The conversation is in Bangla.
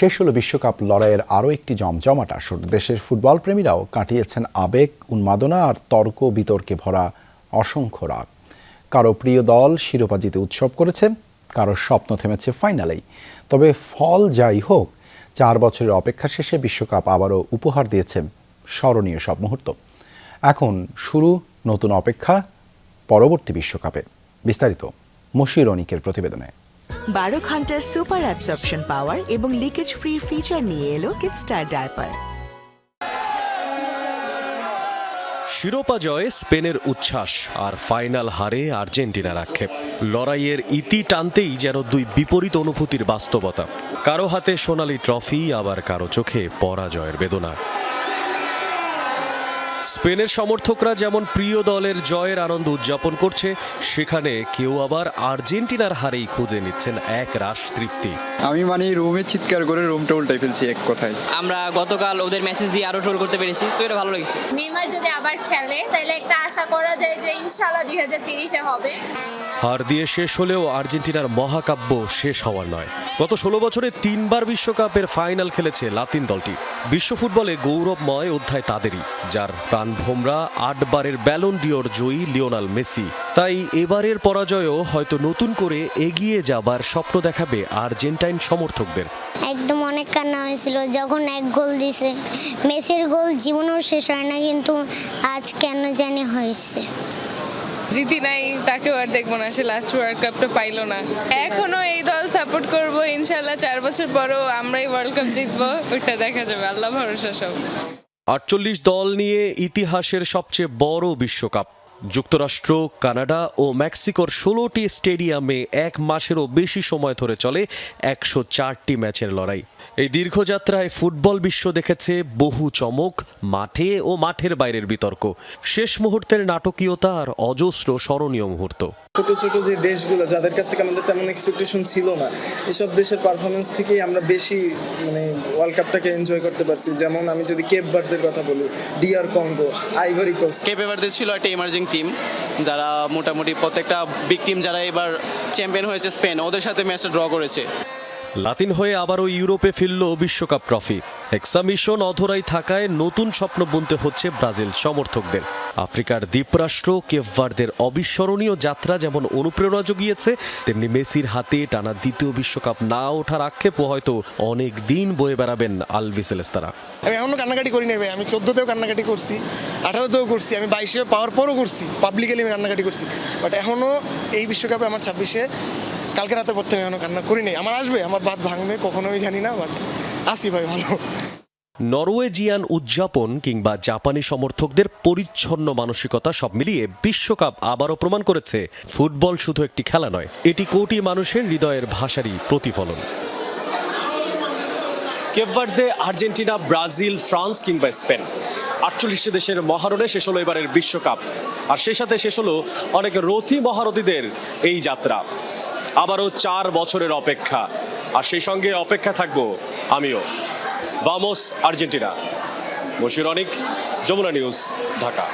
শেষ হলো বিশ্বকাপ লড়াইয়ের আরও একটি জমজমাট আসর। দেশের ফুটবল প্রেমীরাও কাটিয়েছেন আবেগ, উন্মাদনা আর তর্ক বিতর্কে ভরা অসংখ্য রাত। কারো প্রিয় দল শিরোপা জিতে উৎসব করেছে, কারো স্বপ্ন থেমেছে ফাইনালেই। তবে ফল যাই হোক, 4 বছরের অপেক্ষা শেষে বিশ্বকাপ আবারও উপহার দিয়েছে স্মরণীয় সব মুহূর্ত। এখন শুরু নতুন অপেক্ষা পরবর্তী বিশ্বকাপে। বিস্তারিত মশির অনিকের প্রতিবেদনে। 12 ঘন্টার সুপার অ্যাবজর্পশন পাওয়ার এবং লিকেজ ফ্রি ফিচার নিয়ে এলো কিডস্টার ডায়াপার। শিরোপা জয়ে স্পেনের উচ্ছ্বাস আর ফাইনাল হারে আর্জেন্টিনার আক্ষেপ। লড়াইয়ের ইতি টানতেই যেন দুই বিপরীত অনুভূতির বাস্তবতা। কারো হাতে সোনালি ট্রফি, আবার কারো চোখে পরাজয়ের বেদনা। স্পেনের সমর্থকরা যেমন প্রিয় দলের জয়ের আনন্দ উদযাপন করছে, সেখানে কেউ আবার আর্জেন্টিনার হারেই খুঁজে নিচ্ছেন এক রাশ তৃপ্তি। আমি রুমে চিৎকার করে রুমটা উল্টাই ফেলছি এক কথায়। আমরা গতকাল ওদের মেসেজ দিয়ে আরো ট্রোল করতে পেরেছি, তো এটা ভালো লাগছে। নেইমার যদি আবার খেলে তাহলে একটা আশা করা যায় যে ইনশাআল্লাহ 2030-এ হবে। হার দিয়ে শেষ হলেও আর্জেন্টিনার মহাকাব্য শেষ হওয়ার নয়। গত 16 বছরে 3 বার বিশ্বকাপের ফাইনাল খেলেছে লাতিন দলটি। বিশ্ব ফুটবলে গৌরবময় অধ্যায় তাদেরই, যার প্রাণভোমরা 8 বারের ব্যালন ডিওর জয়ী লিওনেল মেসি। তাই এবারের পরাজয়ও হয়তো নতুন করে এগিয়ে যাবার স্বপ্ন দেখাবে আর্জেন্টাইন সমর্থকদের। একদম অনেক কান্না হয়েছিল যখন এক গোল দিছে। মেসির গোল জীবনেও শেষ হয় না, কিন্তু আজ কেন জানি হয়েছে। জিতি নাই তাকেও আর দেখবো না, সে লাস্ট ওয়ার্ল্ড কাপটা পাইলো না। এখনো এই দল সাপোর্ট করব, ইনশাল্লাহ 4 বছর পরও আমরাই ওয়ার্ল্ড কাপ জিতবো, ওইটা দেখা যাবে, আল্লাহ ভরসা সব। 48 দল নিয়ে ইতিহাসের সবচেয়ে বড় বিশ্বকাপ। যুক্তরাষ্ট্র, কানাডা ও মেক্সিকোর 16টি স্টেডিয়ামে 1 মাসেরও বেশি সময় ধরে চলে 104টি ম্যাচের লড়াই। এই দীর্ঘযাত্রায় ফুটবল বিশ্ব দেখেছে বহু চমক, মাঠে ও মাঠের বাইরের বিতর্ক, শেষ মুহূর্তের নাটকীয়তা আর অজস্র স্মরণীয় মুহূর্ত। ছোট ছোট যে দেশগুলো, যাদের কাছ থেকে আমাদের তেমন এক্সপেকটেশন ছিল না, এসব দেশের পারফরমেন্স থেকেই আমরা বেশি ওয়ার্ল্ড কাপটাকে এনজয় করতে পারছি। যেমন আমি যদি কেপ ভার্দের কথা বলি, DR Congo, Ivory Coast. Cape Verde ছিল একটা ইমার্জিং টিম, যারা মোটামুটি প্রত্যেকটা বিগ টিম যারা এবার চ্যাম্পিয়ন হয়েছে স্পেন, ওদের সাথে ম্যাচটা ড্র করেছে। লাতিন হয়ে আবারও ইউরোপে ফিরল বিশ্বকাপ ট্রফি। এক্সামিশন অধরাই থাকায় নতুন স্বপ্ন বুনতে হচ্ছে ব্রাজিল সমর্থকদের। আফ্রিকার দ্বীপরাষ্ট্র কেপ ভার্দের অবিস্মরণীয় যাত্রা যেমন অনুপ্রেরণা জুগিয়েছে, তেমনি মেসির হাতে টানা দ্বিতীয় বিশ্বকাপ না ওঠার আক্ষেপও হয়তো অনেক দিন বয়ে বেড়াবেন আলবিসেলেস্তারা। আমি এখনো কান্নাকাটি করি নেবে, আমি 14তেও কান্নাকাটি করছি, 18তেও করছি, আমি 22-এ পাওয়ার পরও করছি, পাবলিকলি আমি কান্নাকাটি করছি। বাট এখনো এই বিশ্বকাপে আমার 26-এ কালকে রাতে পর থেকে এখনো কান্না করি নেই। আমার আসবে, আমার বাদ ভাঙবে কখনোই জানি না, বাট আসি ভাই ভালো। নরওয়েজিয়ান উদযাপন কিংবা জাপানি সমর্থকদের পরিচ্ছন্ন মানসিকতা সব মিলিয়ে বিশ্বকাপ আবারও প্রমাণ করেছে ফুটবল শুধু একটি খেলা নয়, এটি কোটি মানুষের হৃদয়ের ভাষারই প্রতিফলন। Cape Verde, Argentina, Brazil, France কিংবা স্পেন, 48 দেশের মহারণে শেষ হলো এবারের বিশ্বকাপ। আর সেই সাথে শেষ হলো অনেক রথী মহারথীদের এই যাত্রা। আবারও 4 বছরের অপেক্ষা, আর সেই সঙ্গে অপেক্ষা থাকবো আমিও। Vamos Argentina. মশির অনিক, যমুনা নিউজ, ঢাকা।